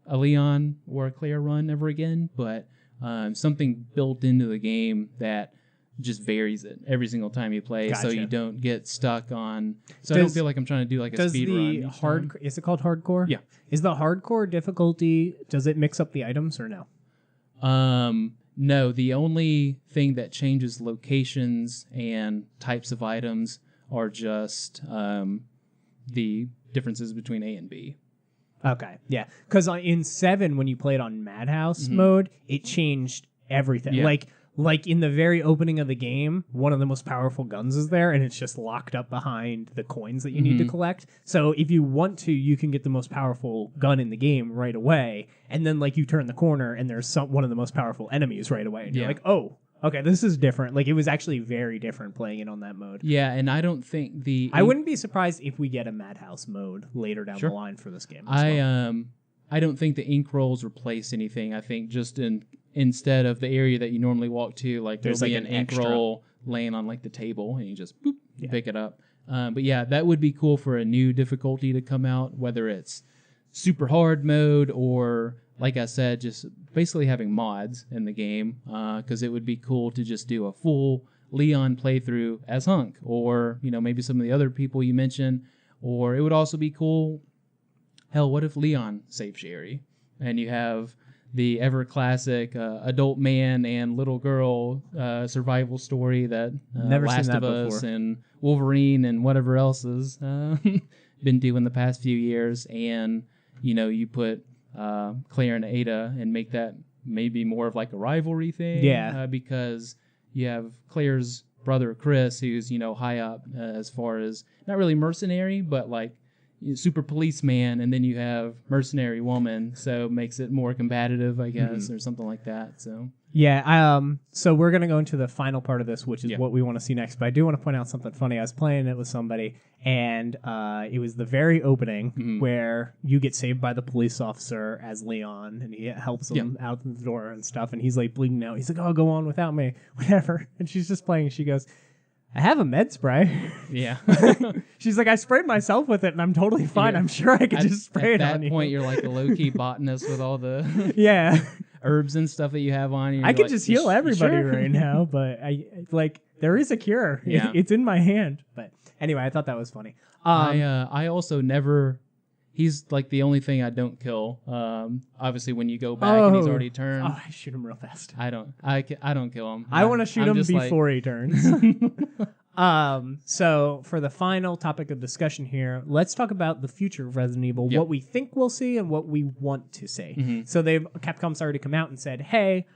a Leon or a Claire run ever again, but something built into the game that just varies it every single time you play, so you don't get stuck on. So I don't feel like I'm trying to do like a speed run. Is it called hardcore? Yeah. Is the hardcore difficulty? Does it mix up the items or no? No. The only thing that changes locations and types of items are just the differences between A and B. Okay, yeah. Because in 7, when you played on Madhouse mode, it changed everything. Yeah. Like in the very opening of the game, one of the most powerful guns is there, and it's just locked up behind the coins that you need to collect. So if you want to, you can get the most powerful gun in the game right away, and then you turn the corner, and there's one of the most powerful enemies right away, and you're like, oh, okay, this is different. It was actually very different playing it on that mode. Yeah, and I don't think I wouldn't be surprised if we get a Madhouse mode later down the line for this game. I don't think the ink rolls replace anything. I think just instead of the area that you normally walk to, there'll be an ink roll laying on the table, and you just pick it up. But yeah, that would be cool for a new difficulty to come out, whether it's super hard mode or, like I said, just basically having mods in the game, because it would be cool to just do a full Leon playthrough as Hunk, or maybe some of the other people you mentioned. Or it would also be cool, hell, what if Leon saved Sherry, and you have the ever classic adult man and little girl survival story that Never Last seen that of Us before. and Wolverine and whatever else has been doing the past few years, and you put Claire and Ada and make that maybe more of a rivalry thing. Yeah. Because you have Claire's brother Chris, who's high up as far as not really mercenary, but super policeman, and then you have mercenary woman, so it makes it more combative, I guess, or something like that. So yeah, so we're gonna go into the final part of this, which is what we want to see next. But I do want to point out something funny. I was playing it with somebody, and it was the very opening where you get saved by the police officer as Leon, and he helps him out the door and stuff, and he's bleeding out. He's like, "Oh, go on without me, whatever." And she's just playing. She goes, I have a med spray. Yeah. She's like, I sprayed myself with it, and I'm totally fine. I'm sure I could just spray it on you. At that point, you're like a low-key botanist with all the herbs and stuff that you have on you. I could just heal everybody right now, but there is a cure. Yeah. It's in my hand. But anyway, I thought that was funny. I also never... He's the only thing I don't kill. Obviously, when you go back and he's already turned. Oh, I shoot him real fast. I don't kill him. I want to shoot him before he turns. So for the final topic of discussion here, let's talk about the future of Resident Evil, what we think we'll see and what we want to see. So Capcom's already come out and said, hey,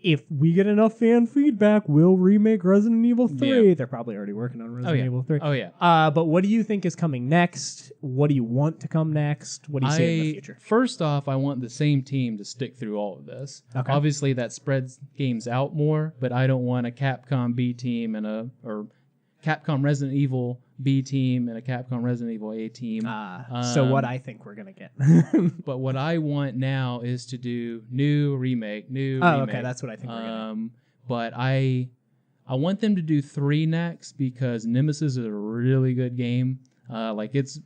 if we get enough fan feedback, we'll remake Resident Evil 3. Yeah. They're probably already working on Resident Evil 3. Oh, yeah. But what do you think is coming next? What do you want to come next? What do you see in the future? First off, I want the same team to stick through all of this. Okay. Obviously, that spreads games out more, but I don't want a Capcom B team or Capcom Resident Evil B team and a Capcom Resident Evil A team. So what I think we're going to get. But what I want now is to do new remake. Okay, that's what I think we're going to But I want them to do 3 next, because Nemesis is a really good game. It's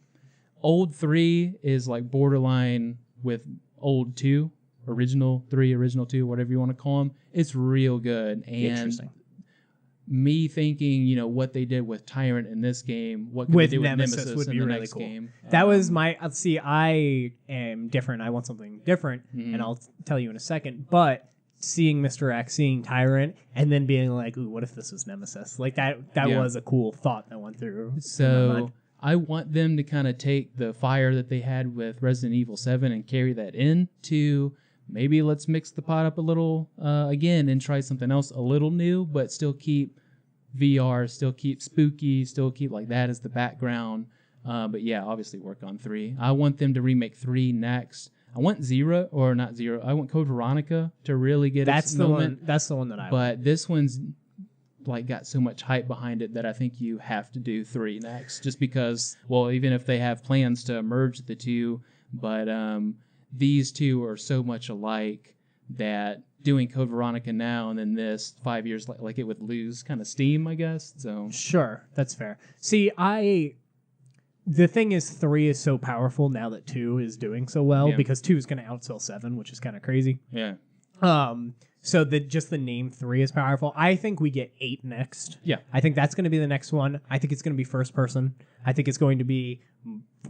old 3 is borderline with old 2, original 3, original 2, whatever you want to call them. It's real good. And interesting. Me thinking, what they did with Tyrant in this game, what could they do with Nemesis would be in the really next cool. game? That was my... See, I am different. I want something different, and I'll tell you in a second. But seeing Mr. X, seeing Tyrant, and then being like, ooh, what if this was Nemesis? That was a cool thought that went through. So I want them to kind of take the fire that they had with Resident Evil 7 and carry that into... Maybe let's mix the pot up a little again and try something else a little new, but still keep VR, still keep spooky, still keep that as the background. But yeah, obviously work on 3. I want them to remake 3 next. I want I want Code Veronica to really get its moment. That's the one that I want. But this one's got so much hype behind it that I think you have to do 3 next. Just because, well, even if they have plans to merge the 2, but these two are so much alike that doing Code Veronica now and then this 5 years like it would lose kind of steam, I guess. So sure, that's fair. See, the thing is 3 is so powerful now that 2 is doing so well because 2 is going to outsell 7, which is kind of crazy. Yeah. So just the name 3 is powerful. I think we get 8 next. Yeah. I think that's going to be the next one. I think it's going to be first person. I think it's going to be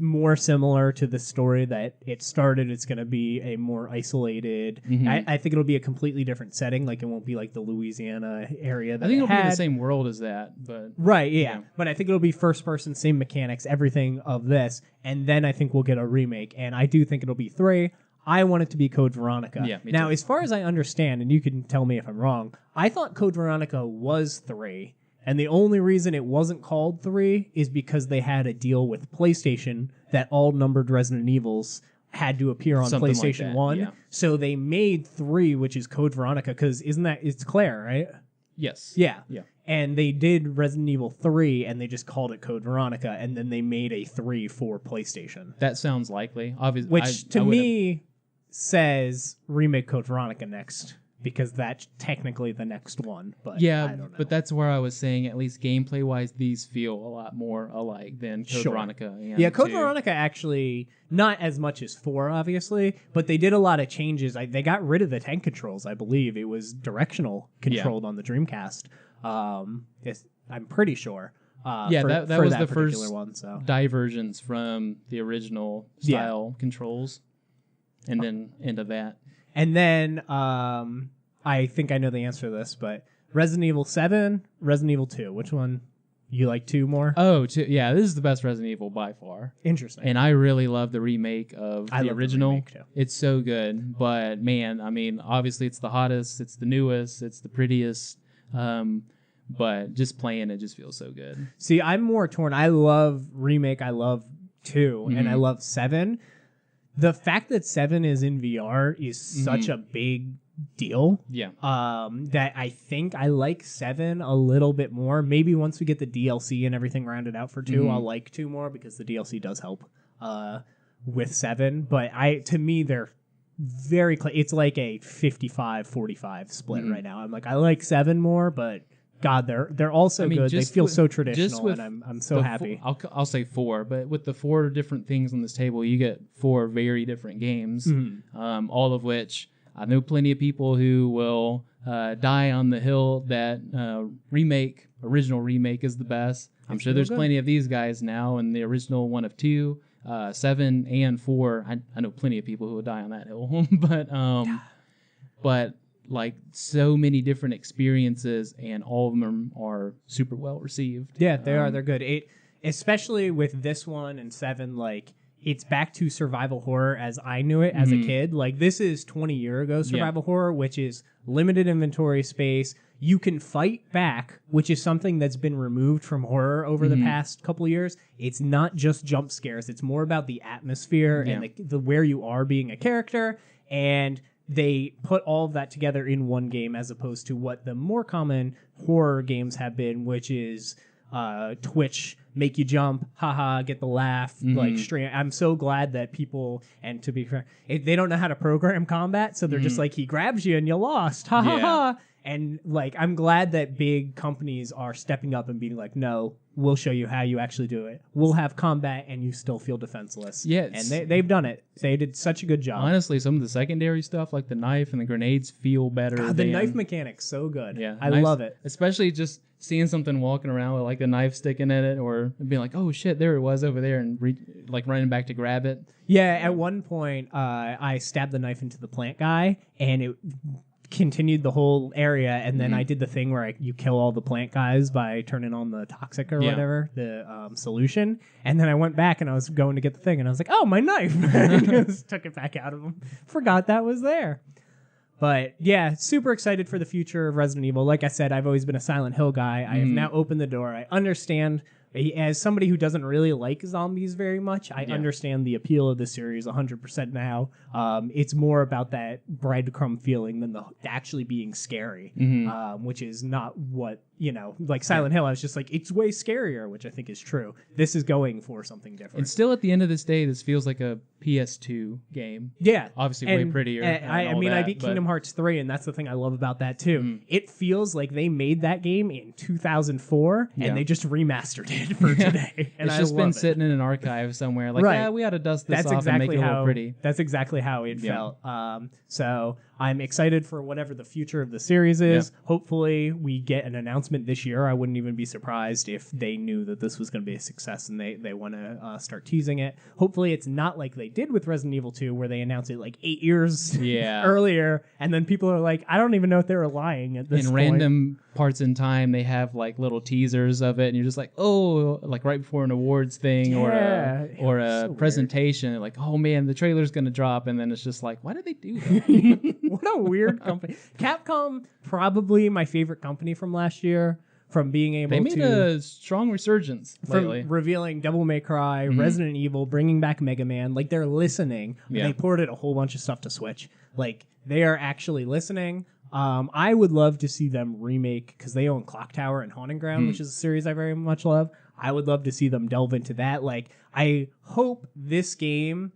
more similar to the story that it started. It's going to be a more isolated. I think it'll be a completely different setting. Like it won't be like the Louisiana area that I think it'll be the same world as that, but right, yeah. But I think it'll be first person, same mechanics, everything of this, and then I think we'll get a remake. And I do think it'll be 3. I want it to be Code Veronica. Yeah, me now, too. as far as I understand, and you can tell me if I'm wrong, I thought Code Veronica was 3. And the only reason it wasn't called 3 is because they had a deal with PlayStation that all numbered Resident Evils had to appear on Something PlayStation like that, 1. yeah. So they made 3, which is Code Veronica, because it's Claire, right? yes. Yeah. Yeah. And they did Resident Evil 3, and they just called it Code Veronica, and then they made a 3 for PlayStation. That sounds likely. Obviously, Which, to me, says remake Code Veronica next, because that's technically the next one. But yeah, I don't know. but that's where I was saying, at least gameplay-wise, these feel a lot more alike than Code Veronica. And yeah, Code 2. Veronica actually, not as much as 4, obviously, but they did a lot of changes. They got rid of the tank controls, I believe. It was directional controlled on the Dreamcast. I'm pretty sure. That was the first one, so. divergence from the original style controls, and then into that. And then I think I know the answer to this, but Resident Evil 7, Resident Evil 2. Which one you like 2 more? Oh, 2. Yeah, this is the best Resident Evil by far. Interesting. And I really love the remake of the original. The remake too. It's so good. But man, I mean, obviously it's the hottest, it's the newest, it's the prettiest. But just playing it just feels so good. See, I'm more torn. I love remake. I love 2, and I love 7. The fact that 7 is in VR is such a big deal. Yeah. That I think I like 7 a little bit more. Maybe once we get the DLC and everything rounded out for 2, I'll like 2 more because the DLC does help with 7. But to me, they're very it's like a 55-45 split right now. I'm like, I like 7 more, but God, they're all so good. They feel so traditional, and I'm so happy. I'll say 4, but with the 4 different things on this table, you get 4 very different games, all of which I know plenty of people who will die on the hill that original remake is the best. I'm sure there's plenty of these guys now, and the original one of 2, 7, and 4. I know plenty of people who will die on that hill, but like so many different experiences, and all of them are super well received. Yeah, they are. They're good. Especially with this one and 7, like it's back to survival horror as I knew it as a kid. Like this is 20 years ago survival horror, which is limited inventory space. You can fight back, which is something that's been removed from horror over the past couple of years. It's not just jump scares. It's more about the atmosphere and the where you are being a character, and they put all of that together in one game as opposed to what the more common horror games have been, which is Twitch, make you jump, haha, get the laugh, like straight. I'm so glad that people, and to be fair, they don't know how to program combat, so they're just like, he grabs you and you lost, ha ha ha. And like, I'm glad that big companies are stepping up and being like, no, we'll show you how you actually do it. We'll have combat and you still feel defenseless. Yeah, and they've done it. They did such a good job. Honestly, some of the secondary stuff, like the knife and the grenades, feel better. God, the knife mechanic's so good. Yeah, I love it. Especially just seeing something walking around with like a knife sticking in it, or being like, oh shit, there it was over there, and like running back to grab it. Yeah, at one point, I stabbed the knife into the plant guy, and it continued the whole area, and then I did the thing where you kill all the plant guys by turning on the toxic or whatever, the solution, and then I went back and I was going to get the thing, and I was like, oh, my knife. And just took it back out of him. Forgot that was there. But yeah, super excited for the future of Resident Evil. Like I said, I've always been a Silent Hill guy. I have now opened the door. I understand as somebody who doesn't really like zombies very much, I understand the appeal of the series 100% now. It's more about that breadcrumb feeling than the actually being scary, which is not what, like Silent Hill, I was just like, it's way scarier, which I think is true. This is going for something different. And still at the end of this day, this feels like a PS2 game. Yeah. Obviously way prettier. I beat Kingdom Hearts 3, and that's the thing I love about that too. It feels like they made that game in 2004, and they just remastered it for today. And it's just been sitting in an archive somewhere. Like, we ought to dust this off and make it a little pretty. That's exactly how it felt. So I'm excited for whatever the future of the series is. Hopefully we get an announcement this year. I wouldn't even be surprised if they knew that this was going to be a success and they want to start teasing it. Hopefully it's not like they did with Resident Evil 2 where they announced it like 8 years earlier, and then people are like, I don't even know if they were lying at this point. In random parts in time, they have like little teasers of it, and you're just like, oh, like right before an awards thing or a presentation, weird. Like, oh man, the trailer's going to drop, and then it's just like, why did they do that? What a weird company. Capcom, probably my favorite company from last year. From being able to... They made a strong resurgence lately. From revealing Devil May Cry, Resident Evil, bringing back Mega Man. Like, they're listening. They ported a whole bunch of stuff to Switch. Like, they are actually listening. I would love to see them remake, because they own Clock Tower and Haunting Ground, which is a series I very much love. I would love to see them delve into that. Like, I hope this game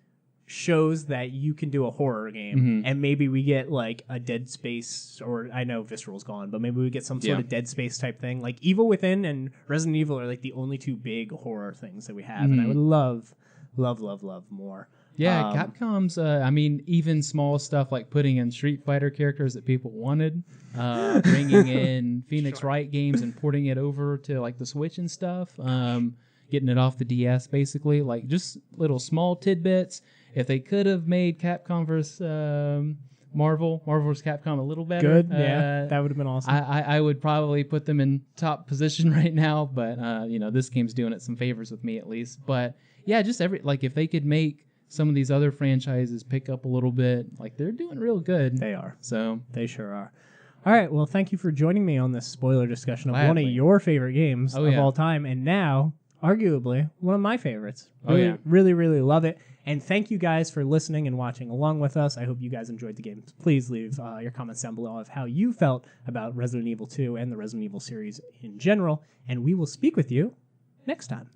shows that you can do a horror game, and maybe we get like a Dead Space, or I know Visceral's gone, but maybe we get some sort of Dead Space type thing. Like Evil Within and Resident Evil are like the only two big horror things that we have, and I would love more. Yeah, Capcom's, even small stuff like putting in Street Fighter characters that people wanted, bringing in Phoenix Wright games and porting it over to like the Switch and stuff, getting it off the DS basically, like just little small tidbits. If they could have made Capcom versus Marvel vs. Capcom a little better, that would have been awesome. I would probably put them in top position right now, but this game's doing it some favors with me at least. But yeah, just if they could make some of these other franchises pick up a little bit, like they're doing real good. They are. So they sure are. All right, well, thank you for joining me on this spoiler discussion of one of your favorite games of all time, and now arguably one of my favorites. Really, really love it. And thank you guys for listening and watching along with us. I hope you guys enjoyed the game. Please leave your comments down below of how you felt about Resident Evil 2 and the Resident Evil series in general. And we will speak with you next time.